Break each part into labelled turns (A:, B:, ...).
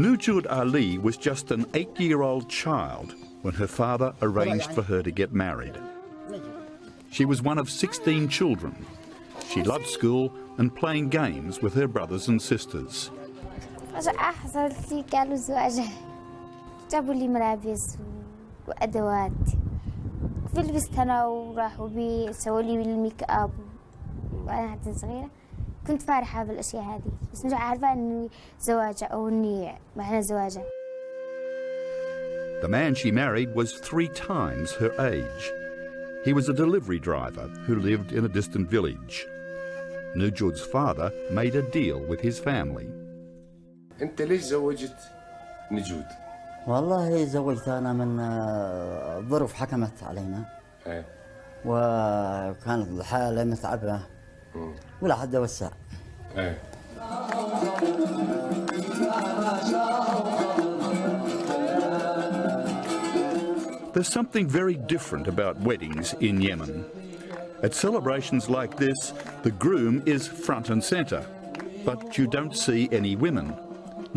A: Nujud Ali was just an 8-year-old child when her father arranged for her to get married. She was one of 16 children. She loved school and playing games with her brothers and sisters.
B: حصلت لي قالوا زواجه جابوا لي ملابس وأدوات لبست أنا وراحوا بي سووا لي الميك اب وأنا حتى صغيرة كنت فرحة بالأشياء هذه بس مش عارفة إني زواجة أو إني معنى زواجة.
A: The man she married was 3 times her age. He was a delivery driver who lived in a distant village. Nujud's father made a deal with his family.
C: أنت ليش زوجت نجود؟
D: والله زوجت أنا من ظروف حكمت علينا. وكانت الحالة متعبة ولا حد وسع.
A: There's something very different about weddings in Yemen. At celebrations like this, the groom is front and centre, but you don't see any women,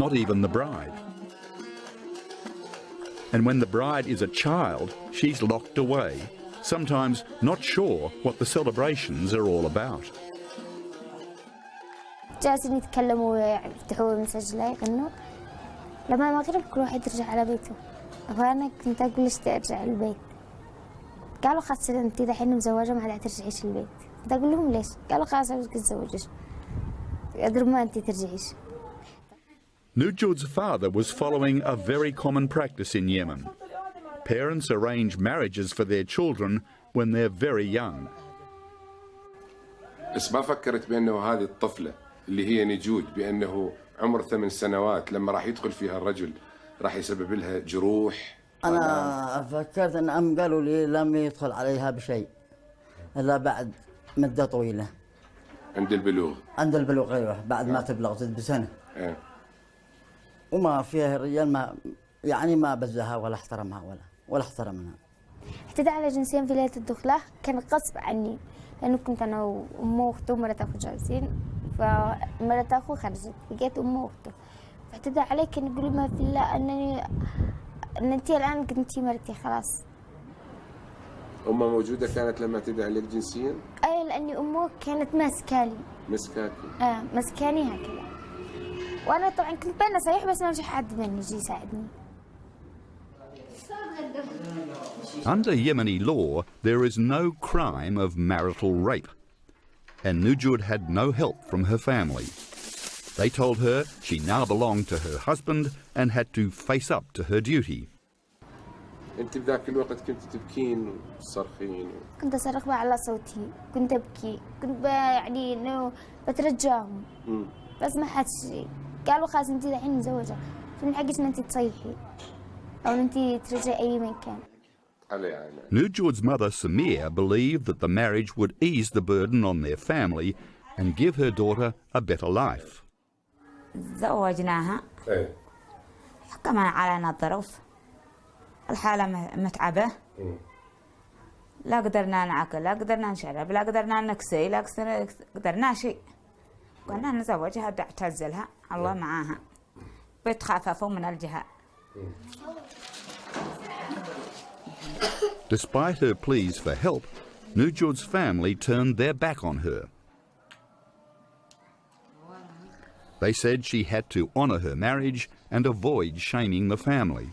A: not even the bride. And when the bride is a child, she's locked away, sometimes not sure what the celebrations are all about.
B: جالسين يتكلموا ويفتحوا المسجلة يغنوا لما المغرب كل واحد يرجع على بيته. فأنا كنت أقول ليش ترجع البيت؟ قالوا خلاص أنت دحين مزوجة ما عاد ترجعيش البيت. كنت أقول لهم ليش؟ قالوا خلاص أبغى أتزوجش. قدر ما أنت ترجعيش.
A: Nujud's father was following a very common practice in Yemen. Parents arrange marriages for their children when they're very young.
C: بس ما فكرت بأنه هذه الطفلة اللي هي نجود بأنه عمر 8 سنوات لما راح يدخل فيها الرجل راح يسبب لها جروح.
D: أنا فكرت أن أم قالوا لي لم يدخل عليها بشيء إلا بعد مدة طويلة.
C: عند البلوغ. عند
D: البلوغ أيوه بعد ما تبلغ بسنة. وما فيها الرجال ما يعني ما بزها ولا احترمها ولا احترمنا.
B: اعتداء على جنسيا في ليلة الدخلة كان غصب عني لأنه كنت أنا وأمه وأخته ومرات أخو جالسين فمرات أخو خرجت لقيت أمه وأخته فاعتدى علي كان يقول ما في الله أن أنتي الآن كنتي مرتي خلاص.
C: أمه موجودة كانت لما اعتدى عليك جنسيا؟
B: أي لأني أمه كانت ماسكالي.
C: مسكاكي؟
B: مسكاني هكذا. وأنا طبعا كنت بين صحيح بس ما في حد مني يجي يساعدني.
A: Under Yemeni law, there is no crime of marital rape, and Nujud had no help from her family. They told her she now belonged to her husband and had to face up to her duty.
C: أنت بذاك الوقت كنت تبكين وتصرخين.
B: كنت أصرخ على صوتي، كنت أبكي، كنت يعني إنه بترجاهم. بس ما حد شيء. قالوا خلاص أنت الحين مزوجة، من حقك إن أنت تصيحي أو إن أنت ترجعي أي مكان.
A: Nujud's mother Samir believed that the marriage would ease the burden on their family and give her daughter a better life.
E: زوجناها حكمنا علينا الظروف الحالة متعبة لا قدرنا ناكل لا قدرنا نشرب لا قدرنا نكسي لا قدرنا شيء قلنا نزوجها تعتزلها الله معاها بتخففوا من الجهة.
A: Despite her pleas for help, Nujud's family turned their back on her. They said she had to honour her marriage and avoid shaming the family.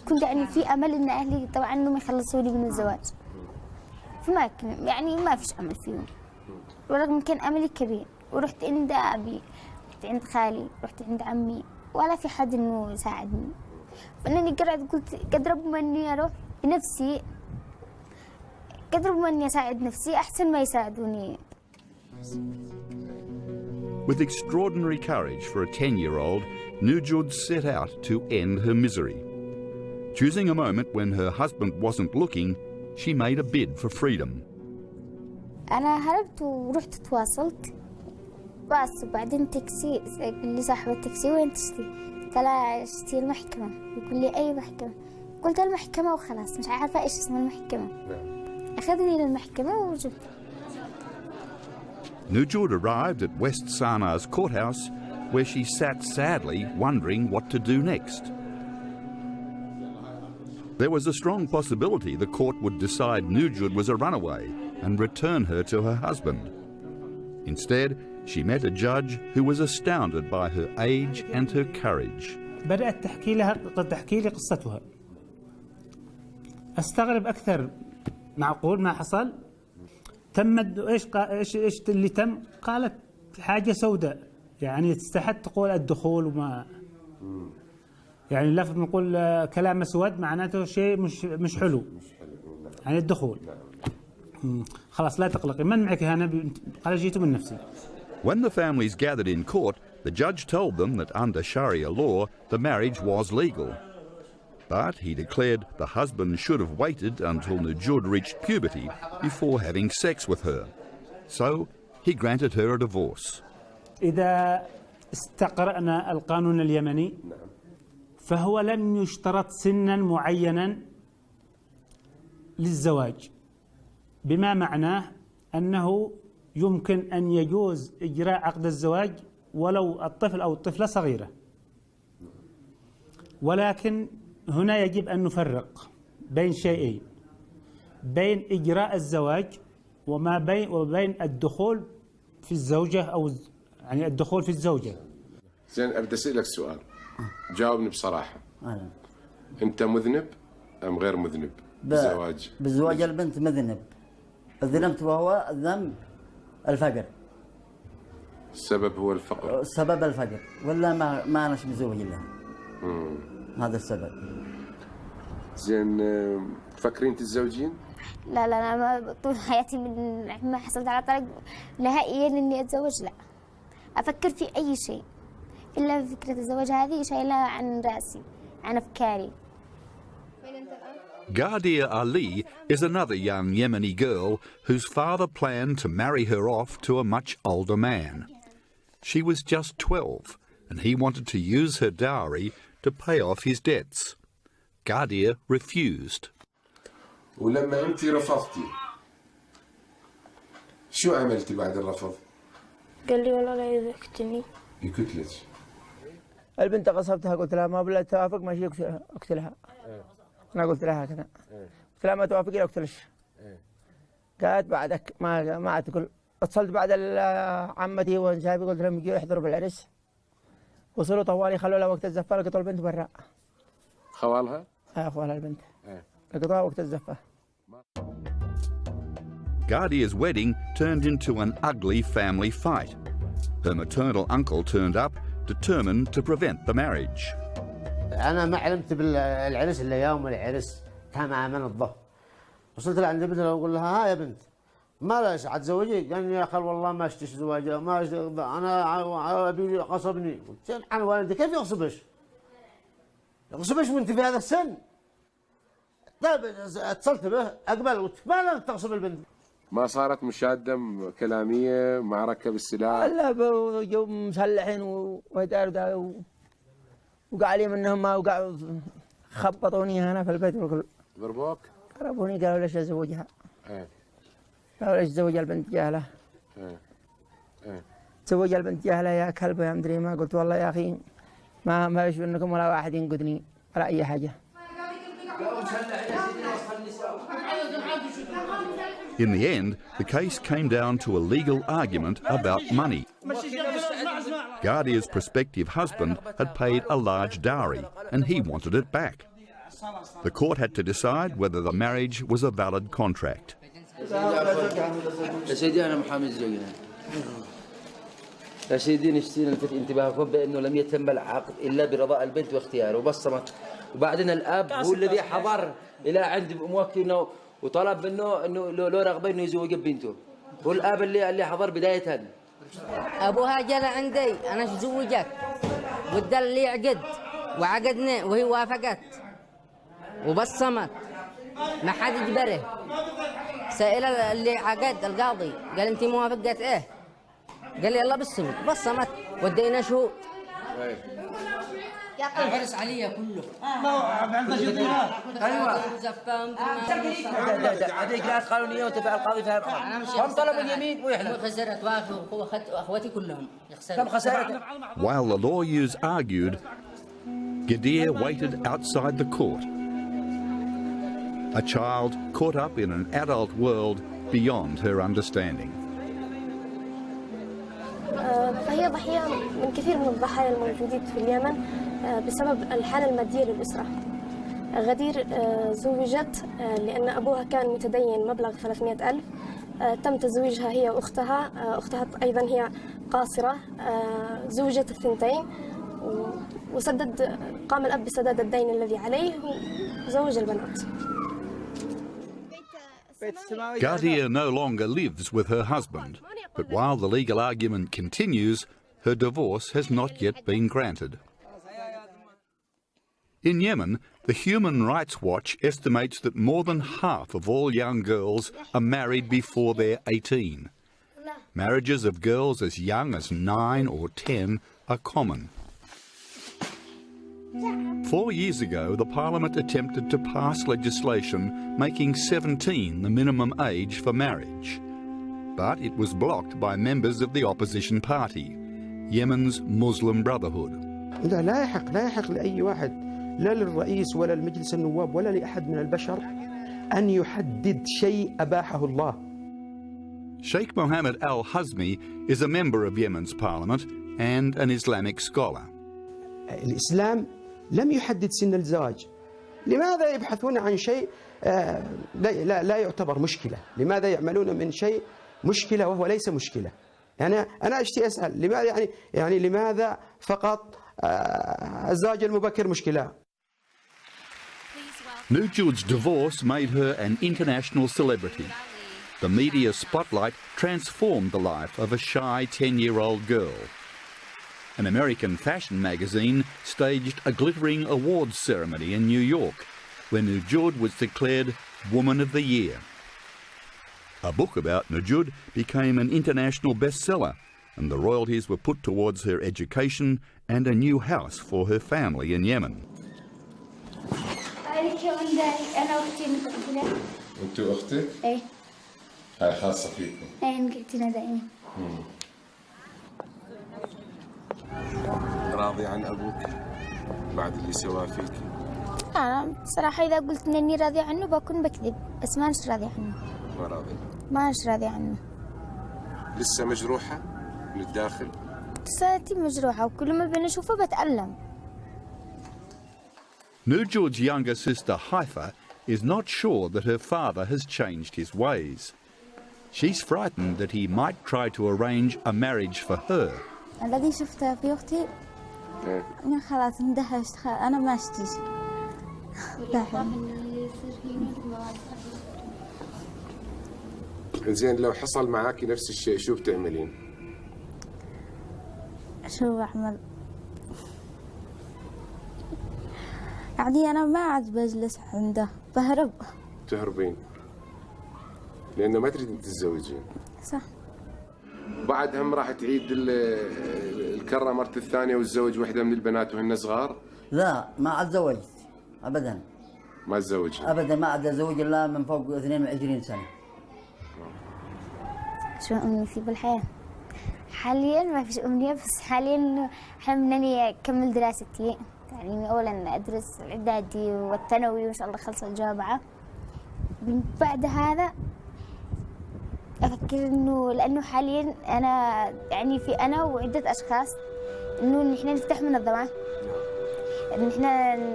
B: كنت يعني في أمل إن أهلي طبعا إنهم يخلصوني من الزواج. فما كان يعني ما فيش أمل فيهم. ورغم كان أملي كبير ورحت عند أبي رحت عند خالي رحت عند عمي ولا في حد إنه يساعدني. فأنني قلت قدر ربما إني أروح بنفسي قدر ربما إني أساعد نفسي أحسن ما يساعدوني.
A: With extraordinary courage for a 10-year-old, Nujud set out to end her misery. Choosing a moment when her husband wasn't looking, she made a bid for freedom.
B: أنا هربت ورحت تواصلت بس وبعدين تاكسي يقول لي صاحب التاكسي وين تشتي؟ قال اشتي المحكمة. يقول لي أي محكمة؟ قلت المحكمة وخلاص مش عارفة إيش اسم المحكمة. أخذني للمحكمة وجبت.
A: Nujud arrived at West Sana's courthouse where she sat sadly wondering what to do next. There was a strong possibility the court would decide Nujud was a runaway and return her to her husband. Instead, she met a judge who was astounded by her age and her courage.
F: بدأت تحكي لي قصتها. استغرب أكثر. معقول ما حصل؟ تم إيش اللي تم؟ قالت حاجة سوداء، يعني تستحق تقول الدخول وما يعني لفظ نقول كلام اسود معناته شيء مش حلو. يعني الدخول. خلاص لا تقلقي، من معك هنا؟ قال جيت من نفسي.
A: When the families gathered in court, the judge told them that under Sharia law, the marriage was legal. But he declared the husband should have waited until Nujud reached puberty before having sex with her. So he granted her a divorce.
F: إذا استقرأنا القانون اليمني فهو لم يشترط سنا معينا للزواج، بما معناه أنه يمكن أن يجوز إجراء عقد الزواج ولو الطفل أو الطفلة صغيرة. ولكن هنا يجب أن نفرق بين شيئين، بين إجراء الزواج وبين الدخول في الزوجة أو يعني الدخول في الزوجة.
C: زين، أبدأ أسألك سؤال، جاوبني بصراحة. أنت مذنب أم غير مذنب بالزواج؟
D: بزواج البنت مذنب، ذنبت وهو الذنب الفقر.
C: السبب هو الفقر؟
D: السبب الفقر، ولا ما أنا مزوج لها. هذا السبب.
C: زين، تفكرين تتزوجين؟
B: لا أنا طول حياتي من ما حصلت على طريق نهائيا إني أتزوج، لا أفكر في أي شيء إلا فكرة الزواج هذه شايلها عن رأسي، عن أفكاري.
A: Ghadir Ali is another young Yemeni girl whose father planned to marry her off to a much older man. She was just 12 and he wanted to use her dowry to pay off his debts. Ghadir refused.
C: ولما أنت رفضتي شو عملتي بعد الرفض؟
G: قال لي والله لا يقتلني.
C: يقتلك؟
H: البنت قصبتها، قلت لها ما بلا توافق ماشي اقتلها. أنا قلت لها كذا، قلت لها ما توافقي اقتلش. قالت بعدك ما تقول. اتصلت بعد عمتي وانسابي قلت لهم يجوا يحضروا بالعرس. وصلوا طوالي خلوا لها وقت الزفة، لقيتوا البنت برا.
C: خوالها؟
H: خوالها البنت. لقيتوها وقت الزفة.
A: Ghadir's wedding turned into an ugly family fight. Her maternal uncle turned up, determined to prevent the marriage.
I: أنا ما علمت بالعرس إلا يوم العرس تماما الظهر. وصلت لعند بنتي وأقول لها ها يا بنت ما ليش عتزوجي؟ قال لي يا خال والله ما اشتش زواجه، ما أنا أبي غصبني. قلت أنا والدي كيف يغصبش؟ يغصبش وأنت في هذا السن؟ طيب اتصلت به أقبل، قلت ما لا تغصب البنت.
C: ما صارت مشادة كلامية، معركة بالسلاح؟
H: لا جو مسلحين ويداروا وقال لي منهم ما وقعوا خبطوني هنا في البيت والكل.
C: ضربوك؟
H: ضربوني قالوا ليش ازوجها؟ قالوا ليش تزوج البنت جاهلة؟ تزوج البنت جاهلة يا كلب يا مدري ما. قلت والله يا اخي ما يشوف انكم ولا واحد ينقذني ولا اي حاجة.
A: In the end, the case came down to a legal argument about money. Ghadir's prospective husband had paid a large dowry and he wanted it back. The court had to decide whether the marriage was a valid contract.
J: يا سيدي أنا محامي الزوجين. يا سيدي نشتي نلفت انتباهكم بأنه لم يتم العقد إلا برضاء البنت واختياره وبصمت. وبعدين الأب هو الذي حضر إلى عند موكلنا وطلب منه إنه له رغبة إنه يزوج بنته. هو الأب اللي حضر بداية.
K: أبوها جاء عندي أنا زوجت ودل لي عقد وعقدنا وهي وافقت وبصمت ما حد يجبره. سائل اللي عقد القاضي قال أنت موافقة إيه؟ قال لي يلا بصمت ودينا شهود. العرس عليا كله.
J: ايوه هذه اجراءات قانونيه وتفعل القاضي فيها. هم طلبوا اليمين ويحلف.
K: خسرت واخواتي كلهم
J: كم خسارة.
A: While the lawyers argued, Gadir waited outside the court. A child caught up in an adult world beyond her understanding.
G: فهي ضحية من كثير من الضحايا الموجودين في اليمن بسبب الحالة المادية للأسرة. غدير زوجت لأن أبوها كان متدين مبلغ 300,000. تم تزويجها هي وأختها. أختها أيضا هي قاصرة. زوجت الثنتين قام الأب بسداد الدين الذي عليه وزوج البنات.
A: Gadir no longer lives with her husband, but while the legal argument continues, her divorce has not yet been granted. In Yemen, the Human Rights Watch estimates that more than half of all young girls are married before they're 18. Marriages of girls as young as 9 or 10 are common. 4 years ago, the Parliament attempted to pass legislation making 17 the minimum age for marriage. But it was blocked by members of the opposition party, Yemen's Muslim Brotherhood.
L: لا يحق لأي واحد، لا للرئيس ولا لمجلس النواب ولا لأحد من البشر أن يحدد شيء أباحه الله.
A: Sheikh Mohammed Al-Hazmi is a member of Yemen's parliament and an Islamic scholar.
L: الإسلام لم يحدد سن الزواج. لماذا يبحثون عن شيء لا يعتبر مشكلة؟ لماذا يعملون من شيء مشكلة وهو ليس مشكلة؟ يعني أنا أشتي أسأل لماذا يعني لماذا فقط الزواج المبكر مشكلة؟
A: Nujud's divorce made her an international celebrity. The media spotlight transformed the life of a shy 10-year-old girl. An American fashion magazine staged a glittering awards ceremony in New York, where Nujud was declared Woman of the Year. A book about Nujud became an international bestseller, and the royalties were put towards her education and a new house for her family in Yemen.
C: أنت وأختك؟
B: إيه.
C: هاي خاصة فيكم.
B: إيه نقعدنا دائما.
C: راضي عن أبوك بعد اللي سواه فيك؟
B: أنا صراحة إذا قلت إني راضي عنه بكون بكذب، بس ما أنش راضي عنه.
C: ما راضي؟
B: ما أنش راضي عنه.
C: لسه مجروحة من الداخل؟
B: لساتي مجروحة وكل ما بنشوفه بتألم.
A: Nujud's younger sister Haifa is not sure that her father has changed his ways. She's frightened that he might try to arrange a marriage for her.
B: الذي شفته في أختي أنا خلاص اندهشت، أنا ما أشتيش.
C: زين لو حصل معاكي نفس الشيء شو بتعملين؟
B: شو بعمل؟ يعني أنا ما عاد بجلس عنده، بهرب.
C: تهربين؟ لأنه ما تريدين تتزوجين.
B: صح.
C: بعد هم راح تعيد الكرة مرة الثانية وتزوج واحدة من البنات وهن صغار؟
D: لا ما عاد تزوجت أبدا.
C: ما تزوجت؟
D: أبدا ما عاد أتزوج إلا من فوق 22 سنة.
B: شو أمنيتي بالحياة؟ حاليا ما فيش أمنية، بس حاليا حلم إني أكمل دراستي، يعني أولا أدرس الإعدادي والثانوي وإن شاء الله أخلص الجامعة. بعد هذا أفكر إنه لأنه حاليا أنا يعني في أنا وعدة أشخاص إنه نحن نفتح منظمة، إن نحن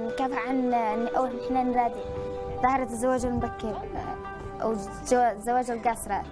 B: نكافح عن أو نحن نرادي ظاهرة الزواج المبكر أو زواج القاصرات.